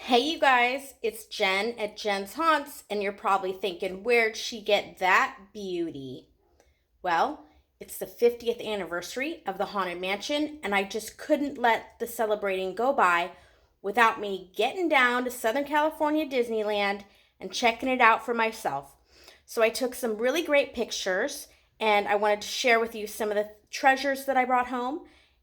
Hey you guys, it's Jen at Jen's Haunts, and you're probably thinking, where'd she get that beauty? Well, it's the 50th anniversary of the Haunted Mansion, and I just couldn't let the celebrating go by without me getting down to Southern California Disneyland and checking it out for myself. So I took some really great pictures, and I wanted to share with you some of the treasures that I brought home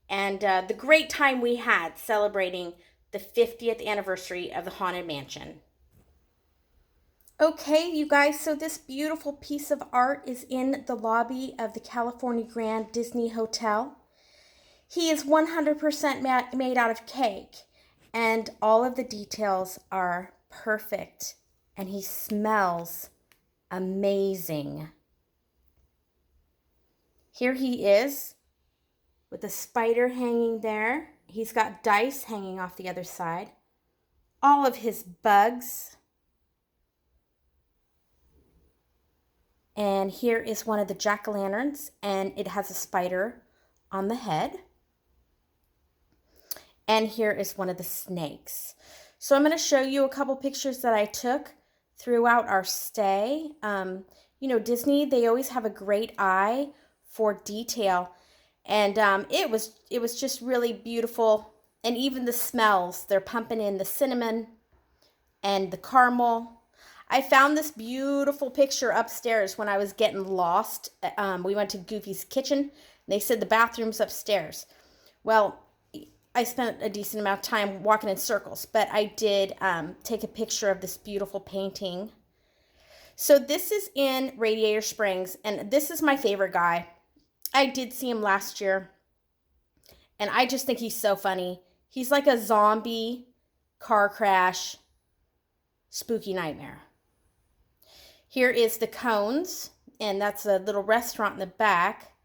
and the great time we had celebrating the 50th anniversary of the Haunted Mansion. Okay, you guys, so this beautiful piece of art is in the lobby of the California Grand Disney Hotel. He is 100% made out of cake, and all of the details are perfect, and he smells amazing. Here he is with a spider hanging there. He's got dice hanging off the other side. All of his bugs. And here is one of the jack-o'-lanterns, and it has a spider on the head. And here is one of the snakes. So I'm going to show you a couple pictures that I took throughout our stay. Disney, they always have a great eye for detail. And it was just really beautiful. And even the smells, they're pumping in the cinnamon and the caramel. I found this beautiful picture upstairs when I was getting lost. We went to Goofy's kitchen, and they said the bathroom's upstairs. Well, I spent a decent amount of time walking in circles, but I did take a picture of this beautiful painting. So this is in Radiator Springs, and this is my favorite guy. I did see him last year, and I just think he's so funny. He's like a zombie car crash spooky nightmare. Here is the cones, and that's a little restaurant in the back.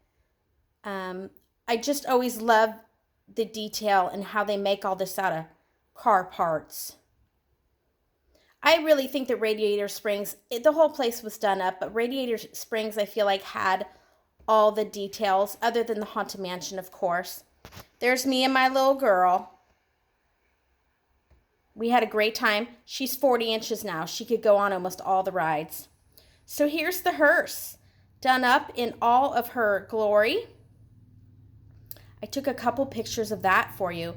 I just always love the detail and how they make all this out of car parts. I really think that Radiator Springs, the whole place was done up, but Radiator Springs I feel like had all the details, other than the Haunted Mansion, of course. There's me and my little girl. We had a great time. She's 40 inches now. She could go on almost all the rides. So here's the hearse, done up in all of her glory. I took a couple pictures of that for you.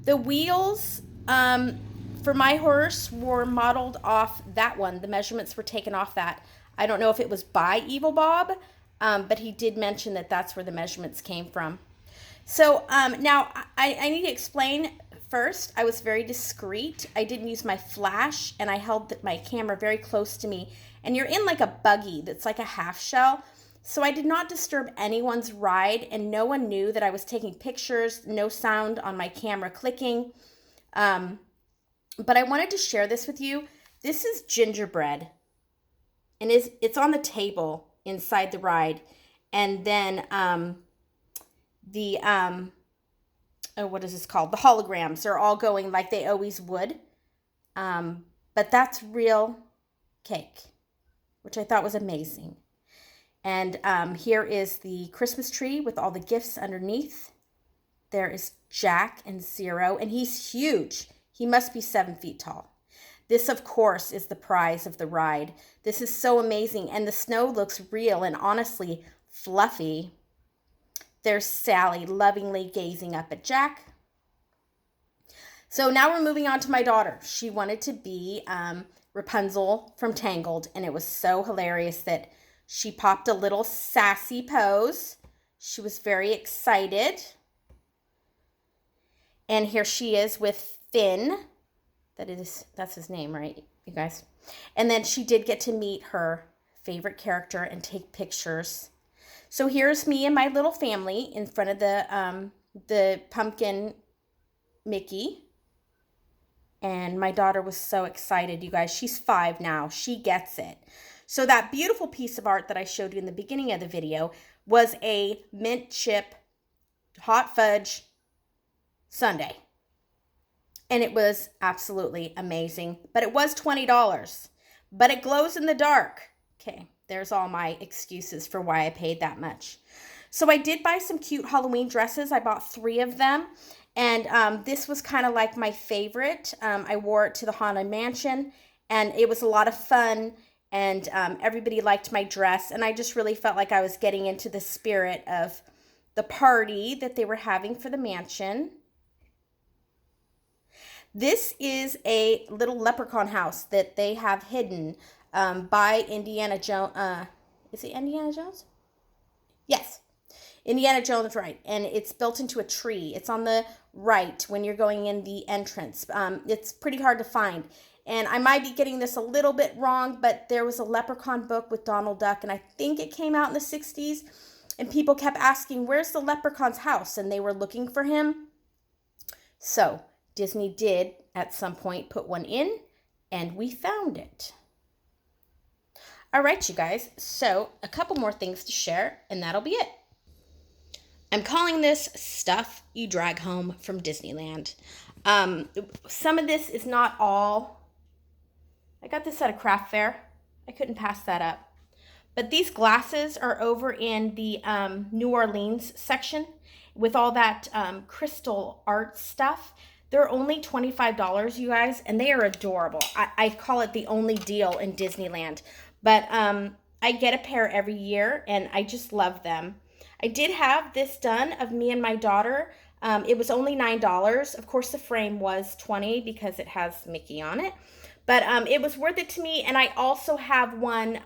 The wheels for my hearse were modeled off that one. The measurements were taken off that. I don't know if it was by Evil Bob, but he did mention that that's where the measurements came from. So now I need to explain first. I was very discreet. I didn't use my flash, and I held my camera very close to me. And you're in like a buggy that's like a half shell. So I did not disturb anyone's ride, and no one knew that I was taking pictures, no sound on my camera clicking. But I wanted to share this with you. This is gingerbread, and it's on the table inside the ride. And then what is this called? The holograms are all going like they always would. But that's real cake, which I thought was amazing. And here is the Christmas tree with all the gifts underneath. There is Jack and Zero, and he's huge. He must be 7 feet tall. This, of course, is the prize of the ride. This is so amazing, and the snow looks real and honestly fluffy. There's Sally lovingly gazing up at Jack. So now we're moving on to my daughter. She wanted to be Rapunzel from Tangled, and it was so hilarious that she popped a little sassy pose. She was very excited. And here she is with Finn. That's his name, right, you guys? And then she did get to meet her favorite character and take pictures. So here's me and my little family in front of the pumpkin Mickey. And my daughter was so excited, you guys. She's 5 now. She gets it. So that beautiful piece of art that I showed you in the beginning of the video was a mint chip hot fudge sundae. And it was absolutely amazing. But it was $20. But it glows in the dark. Okay, there's all my excuses for why I paid that much. So I did buy some cute Halloween dresses. I bought 3 of them. And this was kind of like my favorite. I wore it to the Haunted Mansion, and it was a lot of fun, and everybody liked my dress, and I just really felt like I was getting into the spirit of the party that they were having for the mansion. This is a little leprechaun house that they have hidden by Indiana Jones. Is it Indiana Jones? Yes. Indiana Jones, right. And it's built into a tree. It's on the right when you're going in the entrance. It's pretty hard to find. And I might be getting this a little bit wrong, but there was a Leprechaun book with Donald Duck, and I think it came out in the 60s. And people kept asking, where's the leprechaun's house? And they were looking for him. So Disney did at some point put one in, and we found it. All right, you guys. So a couple more things to share, and that'll be it. I'm calling this Stuff You Drag Home from Disneyland. Some of this is not all. I got this at a craft fair. I couldn't pass that up. But these glasses are over in the New Orleans section with all that crystal art stuff. They're only $25, you guys, and they are adorable. I call it the only deal in Disneyland. But I get a pair every year, and I just love them. I did have this done of me and my daughter. It was only $9. Of course, the frame was $20 because it has Mickey on it. But it was worth it to me. And I also have one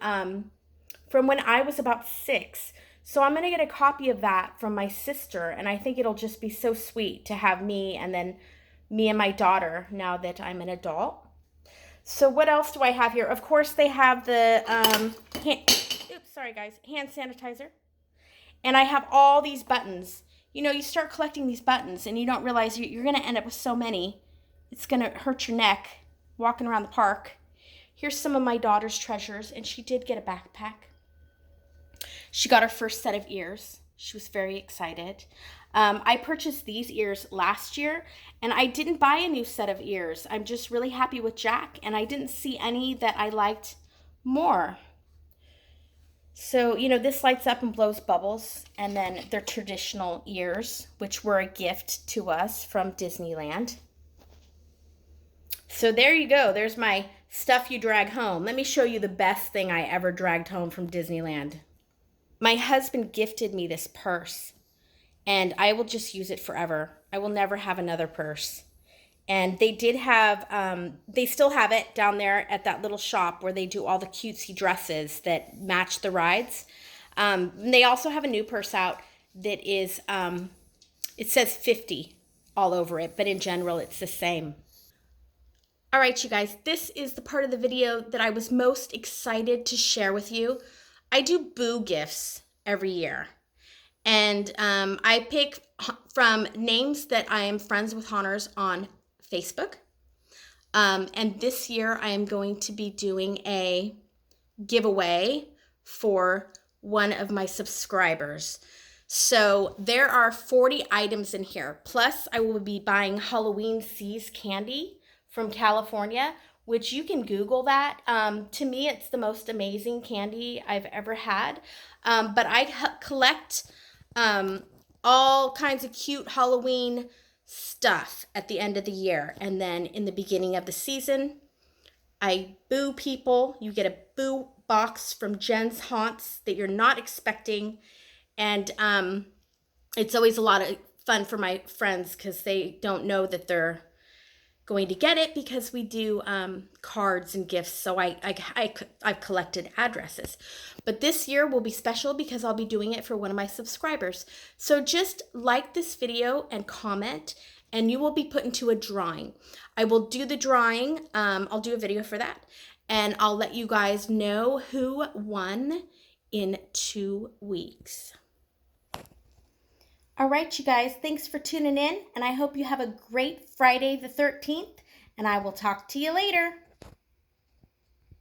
from when I was about 6. So I'm going to get a copy of that from my sister. And I think it'll just be so sweet to have me and then me and my daughter now that I'm an adult. So what else do I have here? Of course, they have the hand sanitizer. And I have all these buttons. You know, you start collecting these buttons and you don't realize you're going to end up with so many. It's going to hurt your neck walking around the park. Here's some of my daughter's treasures, and she did get a backpack. She got her first set of ears. She was very excited. I purchased these ears last year, and I didn't buy a new set of ears. I'm just really happy with Jack, and I didn't see any that I liked more. So, you know, this lights up and blows bubbles, and then they're traditional ears, which were a gift to us from Disneyland. So there you go. There's my stuff you drag home. Let me show you the best thing I ever dragged home from Disneyland. My husband gifted me this purse, and I will just use it forever. I will never have another purse. And they did have, they still have it down there at that little shop where they do all the cutesy dresses that match the rides. They also have a new purse out that is, it says 50 all over it, but in general, it's the same. All right, you guys, this is the part of the video that I was most excited to share with you. I do boo gifts every year. And I pick from names that I am friends with haunters on Facebook. And this year I am going to be doing a giveaway for one of my subscribers. So there are 40 items in here. Plus I will be buying Halloween Seas candy from California, which you can Google that. To me, it's the most amazing candy I've ever had. But I collect all kinds of cute Halloween stuff at the end of the year. And then in the beginning of the season, I boo people. You get a boo box from Jen's Haunts that you're not expecting. And it's always a lot of fun for my friends because they don't know that they're going to get it because we do cards and gifts. So I've collected addresses. But this year will be special because I'll be doing it for one of my subscribers. So just like this video and comment, and you will be put into a drawing. I will do the drawing. I'll do a video for that. And I'll let you guys know who won in 2 weeks. All right, you guys, thanks for tuning in, and I hope you have a great Friday the 13th, and I will talk to you later.